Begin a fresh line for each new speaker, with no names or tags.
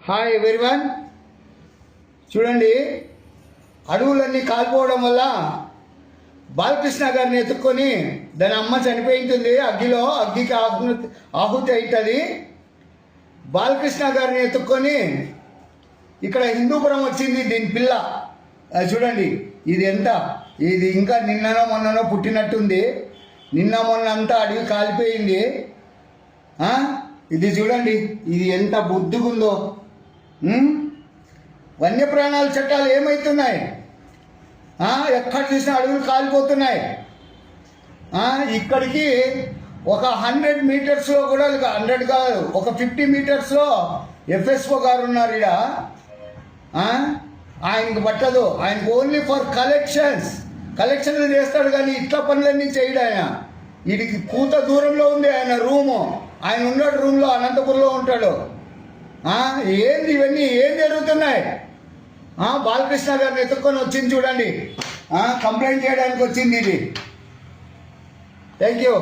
Hi everyone. చూడండి, అడవులన్నీ కాలిపోవడం వల్ల బాలకృష్ణ గారిని ఎత్తుక్కొని దాని అమ్మ చనిపోయింటుంది. అగ్గికి ఆహుతి అవుతుంది. బాలకృష్ణ గారిని ఎత్తుక్కొని ఇక్కడ హిందూపురం వచ్చింది దీని పిల్ల. చూడండి, ఇది ఇంకా నిన్ననో మొన్ననో పుట్టినట్టుంది. నిన్న మొన్న అంతా అడవి కాలిపోయింది. ఇది చూడండి, ఇది ఎంత బుద్ధిగుందో. వన్యప్రాణాల చట్టాలు ఏమవుతున్నాయి? ఎక్కడ చూసినా అడవులు కాలిపోతున్నాయి. ఇక్కడికి ఒక 100 మీటర్స్లో కూడా 100 కాదు, ఒక 50 మీటర్స్లో ఎఫ్ఎస్ఓ గారు ఉన్నారు. ఇక్కడ ఆయనకు పట్టదు. ఆయనకు ఓన్లీ ఫర్ కలెక్షన్లు చేస్తాడు, కానీ ఇట్లా పనులన్నీ చేయడు ఆయన. వీడికి కూత దూరంలో ఉంది ఆయన రూము. ఆయన ఉన్నాడు రూమ్లో, అనంతపురంలో ఉంటాడు. ఏంది ఇవన్నీ ఏం జరుగుతున్నాయి? బాలకృష్ణ గారిని ఎత్తుక్కొని వచ్చింది చూడండి, కంప్లైంట్ చేయడానికి వచ్చింది ఇది. Thank you.